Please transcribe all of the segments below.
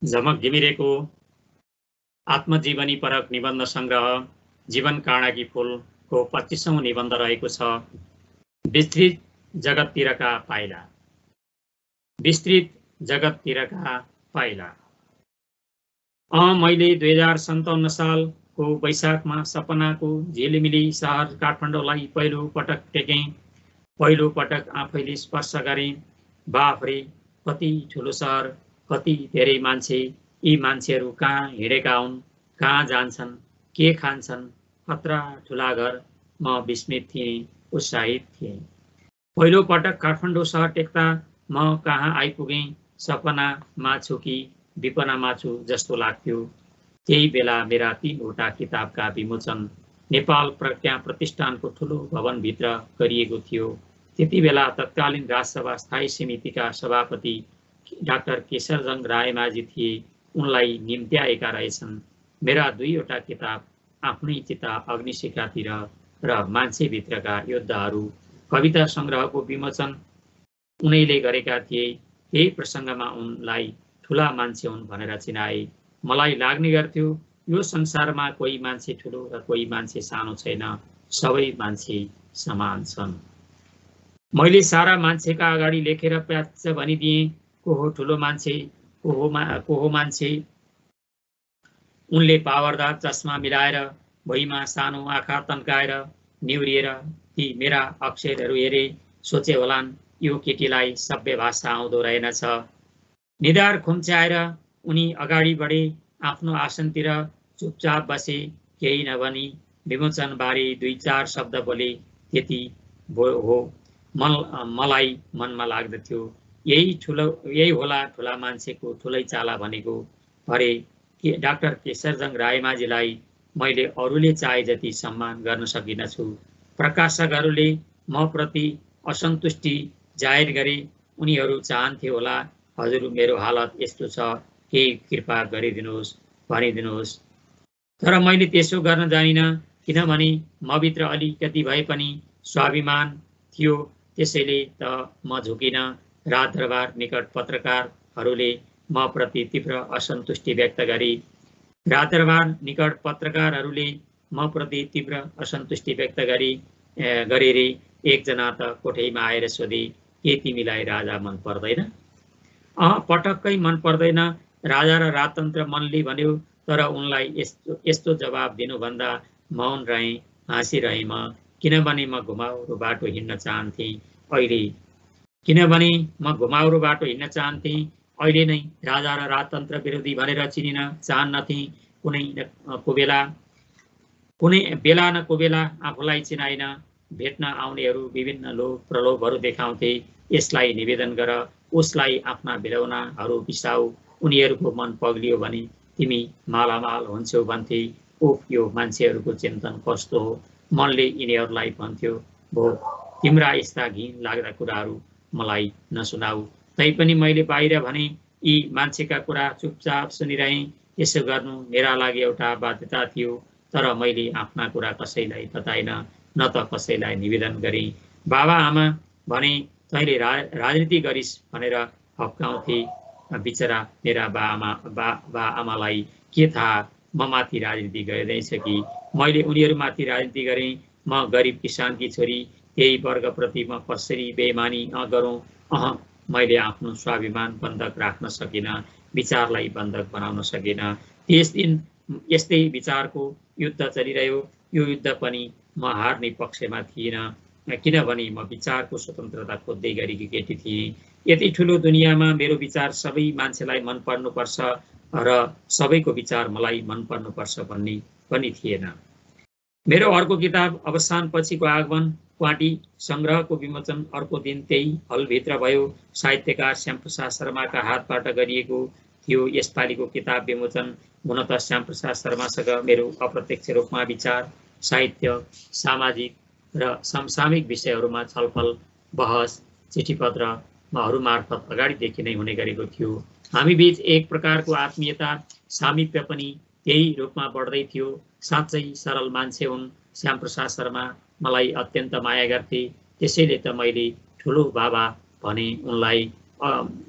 झमक घिमिरेको आत्मजीवनी परक निबन्ध संग्रह जीवन काँडाकी फूलको 25औं निबन्ध रहेको छ। विस्तृत जगततिरका पाइला। विस्तृत जगततिरका पाइला। मैले 2057 सालको वैशाखमा सपनाको झिलिमिली सहर काठमाडौँलाई पहिलो पटक टेकेँ। पहिलो पटक आफैले स्पर्श गरेँ। बाफ रे, कति ठुलो सहर, कति धेरै मान्छे। यी मान्छेहरू कहाँ हिँडेका हुन्, कहाँ जान्छन्, के खान्छन्, कत्रा ठुला घर। म विस्मित थिएँ, उत्साहित थिएँ। पहिलो पटक काठमाडौँ सहर टेक्दा म कहाँ आइपुगेँ, सपनामा छु कि विपनामा छु जस्तो लाग्थ्यो। त्यही बेला मेरा 3वटा किताबका विमोचन नेपाल प्रज्ञा प्रतिष्ठानको ठुलो भवनभित्र गरिएको थियो। त्यति बेला तत्कालीन राजसभा स्थायी समितिका सभापति डाक्टर केशरजंग रायमाझी थिए। उनलाई निम्त्याएका रहेछन्। मेरा 2वटा किताब आफ्नै चिता अग्निशिखातिर र मान्छेभित्रका योद्धाहरू कविता संग्रहको विमोचन उनैले गरेका थिए। यही प्रसङ्गमा उनलाई ठुला मान्छे हुन् भनेर चिनाए। मलाई लाग्ने गर्थ्यो यो संसारमा कोही मान्छे ठुलो र कोही मान्छे सानो छैन, सबै मान्छे समान छन्। मैले सारा मान्छेका अगाडि लेखेर प्याच्च भनिदिएँ, को हो ठुलो मान्छे, को हो मान्छे। उनले पावरदार चस्मा मिलाएर भुइँमा सानो आँखा तन्काएर निहुरिएर ती मेरा अक्षरहरू हेरे। सोचे होलान् यो केटीलाई सभ्य भाषा आउँदो रहेनछ। निधार खुम्च्याएर उनी अगाडि बढे। आफ्नो आसनतिर चुपचाप बसे। केही नभनी विमोचनबारे 2-4 शब्द बोले। त्यति हो। मलाई मनमा लाग्दथ्यो यही होला ठुला मान्छेको ठुलै चाला भनेको। भरे डाक्टर केशरजंग रायमाझीलाई मैले अरूले चाहे जति सम्मान गर्न सकिनछु। प्रकाशकहरूले म प्रति असन्तुष्टि जाहेर गरे। उनीहरू चाहन्थे होला हजुर मेरो हालत यस्तो छ, केही कृपा गरिदिनुहोस्, भनिदिनुहोस्। तर मैले त्यसो गर्न जानिन, किनभने मभित्र अलिकति भए पनि स्वाभिमान थियो। त्यसैले त म झुकिन। राजदरबार निकट पत्रकारहरूले म प्रति तीव्र असन्तुष्टि व्यक्त गरे। राजदरबार निकट पत्रकारहरूले म प्रति तीव्र असन्तुष्टि व्यक्त गरे रे। एकजना त कोठैमा आएर सोधे, के तिमीलाई राजा मन पर्दैन? पटक्कै मन पर्दैन, राजा र राजतन्त्र मनले भन्यो। तर उनलाई यस्तो जवाब दिनुभन्दा मौन रहेँ, हाँसिरहेँ म। किनभने म घुमाउरो बाटो हिँड्न चाहन्थेँ अहिले नै राजा र राजतन्त्र विरोधी भनेर चिनिन चाहन्नथेँ। कुनै बेला न को बेला आफूलाई चिनाइन भेट्न आउनेहरू विभिन्न लोभ प्रलोभहरू देखाउँथे। यसलाई निवेदन गर, उसलाई आफ्ना भिडौनाहरू बिसाऊ, उनीहरूको मन पग्लियो भने तिमी मालामाल हुन्छौ भन्थे। उफ, यो मान्छेहरूको चिन्तन कस्तो हो। मनले यिनीहरूलाई भन्थ्यो, भो तिम्रा यस्ता घिन लाग्दा कुराहरू मलाई नसुनाऊ। तैपनि मैले बाहिर भने यी मान्छेका कुरा चुपचाप सुनिरहेँ। यसो गर्नु मेरा लागि एउटा बाध्यता थियो। तर मैले आफ्ना कुरा कसैलाई बताइन, न त कसैलाई निवेदन गरेँ। बाबा आमा भने तैँले राजनीति गरिस् भनेर हप्काउँथे। बिचरा मेरा बा आमालाई के थाहा म माथि राजनीति गरिँदैछ कि मैले उनीहरूमाथि राजनीति गरेँ। म गरिब किसानकी छोरी, त्यही वर्गप्रति म कसरी बेइमानी गरौँ। मैले आफ्नो स्वाभिमान बन्धक राख्न सकिन, विचारलाई बन्धक बनाउन सकिन। त्यस दिन यस्तै विचारको युद्ध चलिरह्यो। यो युद्ध पनि म हार्ने पक्षमा थिइन, किनभने म विचारको स्वतन्त्रता खोज्दै गरेकी केटी थिएँ। यति ठुलो दुनियाँमा मेरो विचार सबै मान्छेलाई मन पर्नुपर्छ र सबैको विचार मलाई मन पर्नुपर्छ भन्ने पनि थिएन। मेरो अर्को किताब अवसान पछिको आगमन क्वाटी संग्रहको विमोचन अर्को दिन त्यही हलभित्र भयो। साहित्यकार श्यामप्रसाद शर्माका हातबाट गरिएको थियो। यसपालिको किताब विमोचन हुन त श्यामप्रसाद शर्मासँग मेरो अप्रत्यक्ष रूपमा विचार, साहित्य, सामाजिक र समसामयिक विषयहरूमा छलफल, बहस, चिठीपत्रहरू मार्फत अगाडिदेखि नै हुने गरेको थियो। हामीबीच एक प्रकारको आत्मीयता, सामिप्य पनि त्यही रूपमा बढ्दै थियो। साँच्चै सरल मान्छे हुन् श्यामप्रसाद शर्मा। मलाई अत्यन्त माया गर्थे। त्यसैले त मैले ठुलो बाबा भने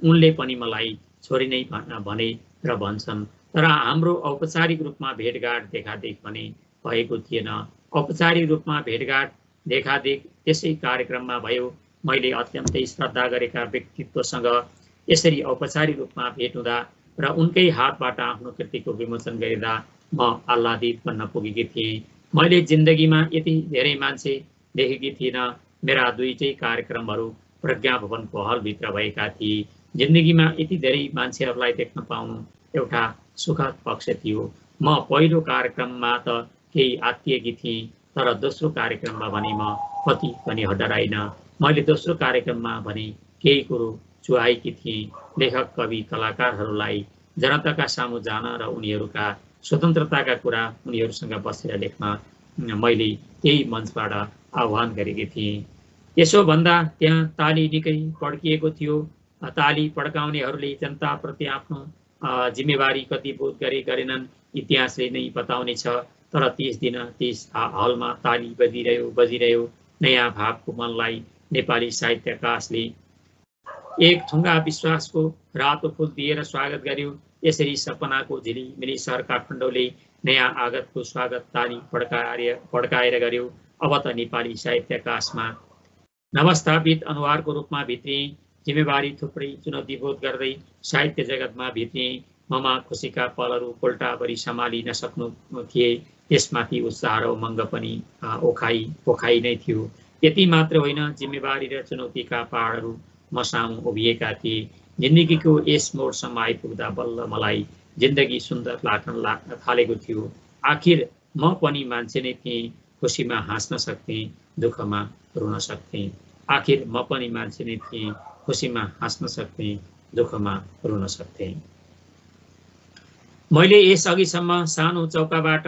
उनले पनि मलाई छोरी नै भने। र भन्छन्। तर हाम्रो औपचारिक रूपमा भेटघाट देखादेख भने भएको थिएन। औपचारिक रूपमा भेटघाट देखादेख त्यसै कार्यक्रममा भयो। मैले अत्यन्तै श्रद्धा गरेका व्यक्तित्वसँग यसरी औपचारिक रूपमा भेट हुँदा र उनकै हातबाट आफ्नो कृतिको विमोचन गरिँदा म आह्लादित बन्न पुगेकी थिएँ। मैले जिन्दगीमा यति धेरै मान्छे देखेकी थिइनँ। मेरा दुईटै कार्यक्रमहरू प्रज्ञा भवनको हलभित्र भएका थिए। जिन्दगीमा यति धेरै मान्छेहरूलाई देख्न पाउनु एउटा सुखद पक्ष थियो। म पहिलो कार्यक्रममा त केही आत्तिएकी थिएँ, तर दोस्रो कार्यक्रममा भने म कति पनि हडराइन। मैले दोस्रो कार्यक्रममा भने केही कुरो चुहाएकी थिएँ। लेखक, कवि, कलाकारहरूलाई जनताका सामु जान र उनीहरूका स्वतन्त्रताका कुरा उनीहरूसँग बसेर लेख्न मैले त्यही मञ्चबाट आह्वान गरेकी थिएँ। यसो भन्दा त्यहाँ ताली निकै पड्किएको थियो। ताली पड्काउनेहरूले जनताप्रति आफ्नो जिम्मेवारी कति बोध गरेनन् इतिहासले नै बताउने छ। तर 30 दिन 30 हलमा ताली बजिरह्यो। नयाँ भावको मनलाई नेपाली साहित्याकाशले एक थुङ्गा विश्वासको रातो फुल दिएर स्वागत गर्यो। यसरी सपनाको झिलिमिली सहर काठमाडौँले नयाँ आगतको स्वागत ताली पड्काएर गर्यो। अब त नेपाली साहित्याकाशमा नवस्थापित अनुहारको रूपमा भित्रिएँ। जिम्मेवारी थुप्रै चुनौतीबोध गर्दै साहित्य जगतमा भित्रिएँ। ममा खुसीका पलहरू पोल्टाभरि सम्हाली नसक्नु थिए। त्यसमाथि उत्साह र उमङ्ग पनि ओखाइ नै थियो। यति मात्र होइन, जिम्मेवारी र चुनौतीका पहाडहरू मसामु उभिएका थिए। जिन्दगीको यस मोडसम्म आइपुग्दा बल्ल मलाई जिन्दगी सुन्दर लाग्न थालेको थियो। आखिर म पनि मान्छे नै थिएँ। खुसीमा हाँस्न सक्थेँ, दुःखमा रुन सक्थेँ। आखिर म पनि मान्छे नै थिएँ। खुसीमा हाँस्न सक्थेँ, दुःखमा रुन सक्थेँ। मैले यस अघिसम्म सानो चौकाबाट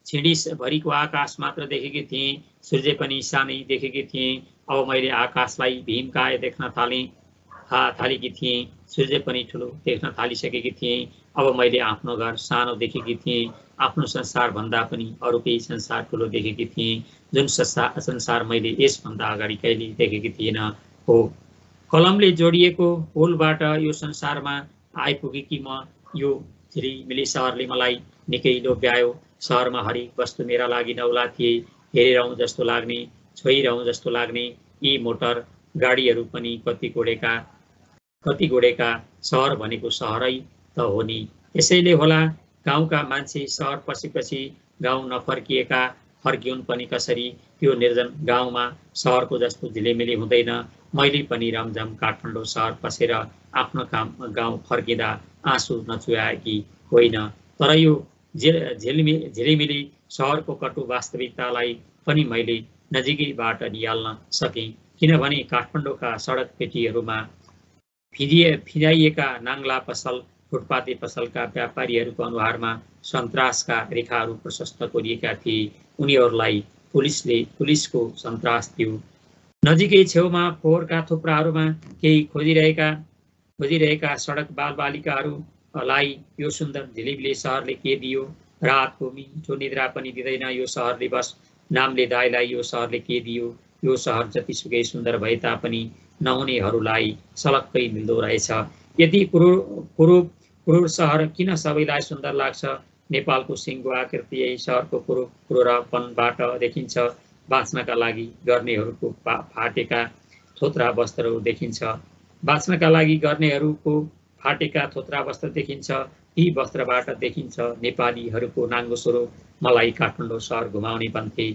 छिडिसभरिको आकाश मात्र देखेकी थिएँ। सूर्य पनि सानै देखेकी थिएँ। अब मैले आकाशलाई भीमकाय देख्न थालेकी थिएँ। सूर्य पनि ठुलो देख्न थालिसकेकी थिएँ। अब मैले आफ्नो घर सानो देखेकी थिएँ। आफ्नो संसारभन्दा पनि अरूकै संसार ठुलो देखेकी थिएँ, जुन संसार मैले यसभन्दा अगाडि कहिले देखेकी थिएन। हो, कलमले जोडिएको पुलबाट यो संसारमा आइपुगेकी म। यो झिलिमिली सहरले मलाई निकै लोभ्यायो। सहरमा हरेक वस्तु मेरा लागि नौला थिए। हेरिरहँ जस्तो लाग्ने, छोइरहँ जस्तो लाग्ने। यी मोटर गाडीहरू पनि कति गोडेका। सहर भनेको सहरै त हो नि। यसैले होला गाउँका मान्छे सहर पसेपछि गाउँ नफर्किएका। फर्किउन् पनि कसरी? त्यो निर्जन गाउँमा सहरको जस्तो झिलिमिली हुँदैन। मैले पनि रमझम काठमाडौँ सहर पसेर आफ्नो गाउँ फर्किँदा आँसु नचुहाएकी होइन। तर यो झिलिमिली सहरको कटु वास्तविकतालाई पनि मैले नजिकैबाट निहाल्न सकेँ। किनभने काठमाडौँका सडक पेटीहरूमा फिराइएका नाङ्ला पसल, फुटपाते पसलका व्यापारीहरूको अनुहारमा सन्तासका रेखाहरू प्रशस्त कोरिएका थिए। उनीहरूलाई पुलिसको सन्तास थियो। नजिकै छेउमा फोहोरका थुप्राहरूमा केही खोजिरहेका सडक बालबालिकाहरूलाई यो सुन्दर झिलिमिली सहरले के दियो? रातको मिठो निद्रा पनि दिँदैन यो सहरले। बस नामले दाइलाई यो सहरले के दियो? यो सहर जतिसुकै सुन्दर भए तापनि नहुनेहरूलाई सलक्कै मिल्दो रहेछ। यति क्रूर सहर किन सबैलाई सुन्दर लाग्छ? नेपालको सिङ्गो आकृति यही सहरको क्रूरपनबाट देखिन्छ। बाँच्नका लागि गर्नेहरूको फाटेका थोत्रा वस्त्रहरू देखिन्छ। यी वस्त्रबाट देखिन्छ नेपालीहरूको नाङ्गो स्वरूप। मलाई काठमाडौँ सहर घुमाउने भन्थे।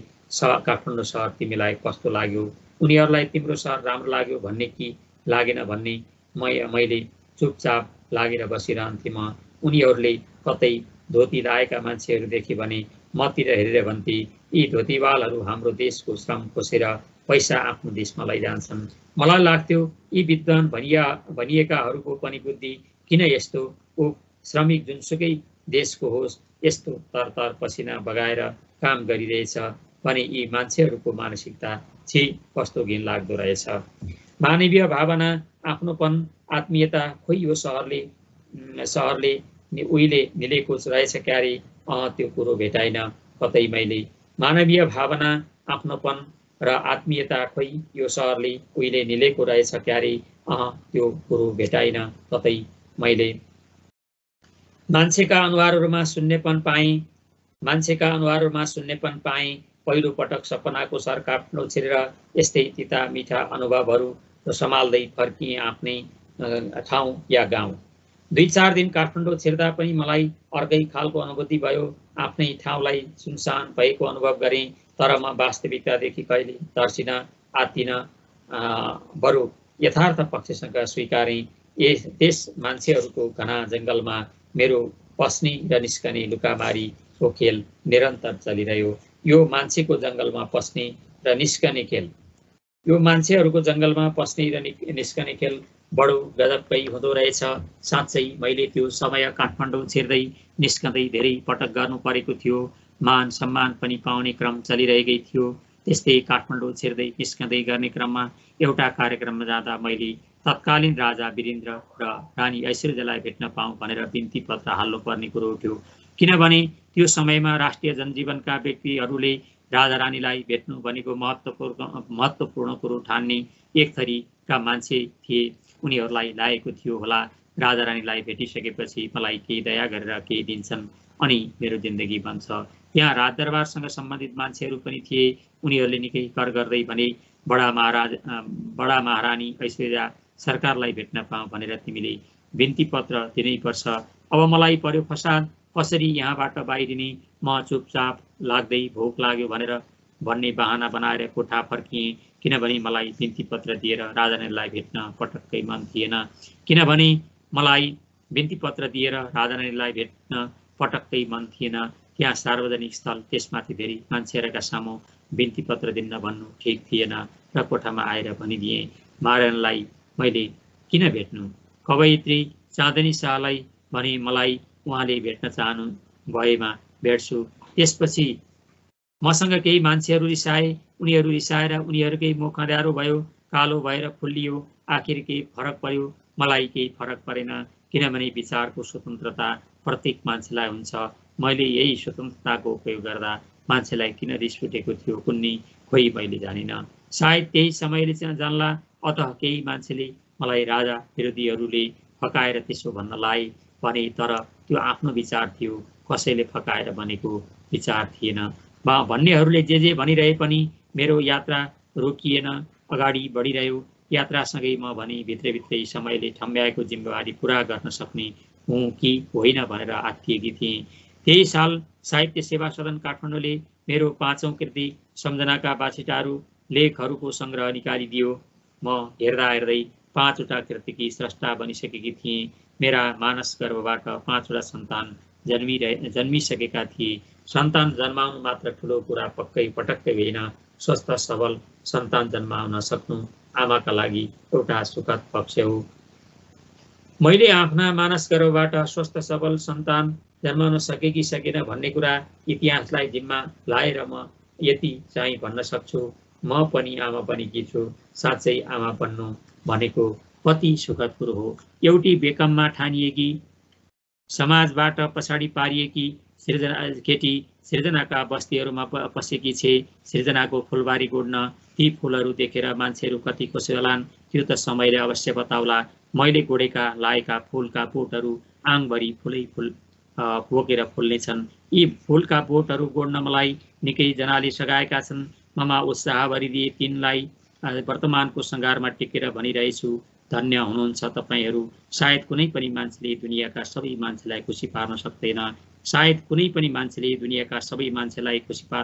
काठमाडौँ सहर तिमीलाई कस्तो लाग्यो? उनीहरूलाई तिम्रो सहर राम्रो लाग्यो भन्ने कि लागेन भन्ने? मैले चुपचाप लागेर बसिरहन्थेँ। उनीहरूले कतै धोती लाएका मान्छेहरू देखे भने मतिर हेरेर भन्थे, यी धोतीवालहरू हाम्रो देशको श्रम खोसेर पैसा आफ्नो देशमा लैजान्छन्। मलाई लाग्थ्यो यी विद्वान भनिएकाहरूको पनि बुद्धि किन यस्तो? श्रमिक जुनसुकै देशको होस्, यस्तो तरतर पसिना बगाएर काम गरिरहेछ भने यी मान्छेहरूको मानसिकता छी, कस्तो घिनलाग्दो रहेछ। मानवीय भावना, आफ्नोपन, आत्मीयता खोइ यो सहरले उहिले मिलेको रहेछ क्यारे? त्यो कुरो भेटाइन कतै मैले। मानवीय भावना, आफ्नोपन र आत्मीयता खोइ यो सहरले उहिले निलेको रहेछ क्यारे? त्यो कुरो भेटाइन कतै मैले। मान्छेका अनुहारहरूमा शून्यपन पाएँ पहिलो पटक सपनाको सर काट्नु छिरेर यस्तै तिता मिठा अनुभवहरू सम्हाल्दै फर्किएँ आफ्नै ठाउँ या गाउँ। 2-4 दिन काठमाडौँ छिर्दा पनि मलाई अर्कै खालको अनुभूति भयो। आफ्नै ठाउँलाई सुनसान भएको अनुभव गरेँ, तर म वास्तविकतादेखि कहिले तर्सिन आत्तिन, बरु यथार्थ पक्षसँग स्वीकारेँ। त्यस मान्छेहरूको घना जङ्गलमा मेरो पस्ने र निस्कने लुकामारीको खेल निरन्तर चलिरह्यो। यो मान्छेको जङ्गलमा पस्ने र निस्कने खेल, यो मान्छेहरूको जङ्गलमा पस्ने र निस्कने खेल बडो गजबकै हुँदो रहेछ। साँच्चै मैले त्यो समय काठमाडौँ छिर्दै निस्कँदै धेरै पटक गर्नु परेको थियो। मान सम्मान पनि पाउने क्रम चलिरहेकै थियो। त्यस्तै काठमाडौँ छिर्दै निस्कँदै गर्ने क्रममा एउटा कार्यक्रममा जाँदा मैले तत्कालीन राजा वीरेन्द्र र रानी ऐश्वर्यालाई भेट्न पाऊँ भनेर बिन्ती पत्र हाल्नु पर्ने कुरो उठ्यो। किनभने त्यो समयमा राष्ट्रिय जनजीवनका व्यक्तिहरूले राजा रानीलाई भेट्नु भनेको महत्त्वपूर्ण कुरो ठान्ने एक थरीका मान्छे थिए। उनीहरूलाई लागेको थियो होला राजा रानीलाई भेटिसकेपछि मलाई केही दया गरेर केही दिन्छन् अनि मेरो जिन्दगी बन्छ। त्यहाँ राजदरबारसँग सम्बन्धित मान्छेहरू पनि थिए। उनीहरूले निकै कर गर्दै भने बडा महारानी ऐश्वर्या सरकारलाई भेट्न पाऊँ भनेर तिमीले बिन्ती पत्र दिनैपर्छ। अब मलाई पर्यो फसाद, कसरी यहाँबाट बाहिरिने? म चुपचाप लाग्दै भोक लाग्यो भन्ने बहाना बनाएर कोठा फर्किएँ। किनभने मलाई बिन्ती पत्र दिएर राजारानीलाई भेट्न पटक्कै मन थिएन। त्यहाँ सार्वजनिक स्थल, त्यसमाथि धेरै मान्छेहरूका सामु बिन्ती पत्र दिन भन्नु ठिक थिएन र कोठामा आएर भनिदिएँ, महारानीलाई मैले किन भेट्नु? कवयित्री चाँदनी शाहलाई भने मलाई उहाँले भेट्न चाहनु भएमा भेट्छु। त्यसपछि मसँग केही मान्छेहरू रिसाए। उनीहरू रिसाएर उनीहरूकै मुख अँध्यारो भयो, कालो भएर फुल्लियो। आखिर केही फरक पर्यो? मलाई केही फरक परेन, किनभने विचारको स्वतन्त्रता प्रत्येक मान्छेलाई हुन्छ। मैले यही स्वतन्त्रताको उपयोग गर्दा मान्छेलाई किन रिस उठेको थियो कुन्नी खोइ मैले जानिन। सायद त्यही समयले जान्ला। अत केही मान्छेले मलाई राजा विरोधीहरूले फकाएर त्यसो भन्न लाए भने, तर त्यो आफ्नो विचार थियो, कसैले फकाएर भनेको विचार थिएन। भन्नेहरूले जे भनिरहे पनि मेरो यात्रा रोकिएन, अगाडि बढिरह्यो। यात्रासँगै म भने भित्रभित्रै समयले ठम्ब्याएको जिम्मेवारी पुरा गर्न सक्ने हुँ कि होइन भनेर आत्तिएकी थिएँ। त्यही साल साहित्य सेवा सदन काठमाडौँले मेरो 5औं कृति सम्झनाका बाछिटाहरू लेखहरूको सङ्ग्रह निकालिदियो। म हेर्दै 5वटा कृतिकी स्रष्टा बनिसकेकी थिएँ। मेरा मानस गर्भबाट 5वटा सन्तान जन्मिसकेका थिए। सन्तान जन्माउनु मात्र ठुलो कुरा पटक्कै होइन। स्वस्थ सबल सन्तान जन्माउन सक्नु आमाका लागि एउटा सुखद पक्ष हो। मैले आफ्ना मानस गर्भबाट स्वस्थ सबल सन्तान जन्माउन सके कि सकेन भन्ने कुरा इतिहासलाई जिम्मा लाएर म यति चाहिँ भन्न सक्छु, म पनि आमा बनेकी छु। साँच्चै आमा बन्नु भनेको कति सुखद कुरो हो। एउटी बेकममा ठानिएकी, समाजबाट पछाडि पारिएकी केटी सृजनाका बस्तीहरूमा पसेकी छे। सृजनाको फुलबारी गोड्न ती फुलहरू देखेर मान्छेहरू कति खुसी होलान् त्यो त समयले अवश्य बताउला। मैले गोडेका लागेका फुलका बोटहरू आङभरि फुलै फुल बोकेर फुल्नेछन्। यी फुलका बोटहरू गोड्न मलाई निकै जनाले सघाएका छन्। ममा उत्साह भरिदिए तिनलाई वर्तमानको सङ्घारमा टेकेर भनिरहेछु, धन्य हुनुहुन्छ तपाईँहरू। सायद कुनै पनि मान्छेले दुनियाँका सबै मान्छेलाई खुसी पार्न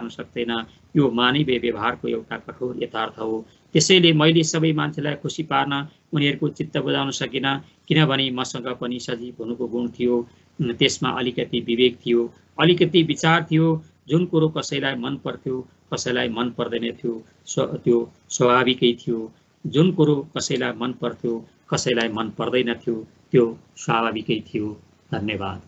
सक्दैन। यो मानवीय व्यवहारको एउटा कठोर यथार्थ हो। त्यसैले मैले सबै मान्छेलाई खुसी पार्न उनीहरूको चित्त बुझाउन सकिनँ, किनभने मसँग पनि सजीव हुनुको गुण थियो। त्यसमा अलिकति विवेक थियो, अलिकति विचार थियो। जुन कुरो कसैलाई मन पर्थ्यो कसैलाई मन पर्दैन थियो त्यो स्वाभाविकै थियो। जुन कुरो कसैलाई मन पर्थ्यो कसैलाई मन पर्दैन थियो त्यो स्वाभाविकै थियो। धन्यवाद।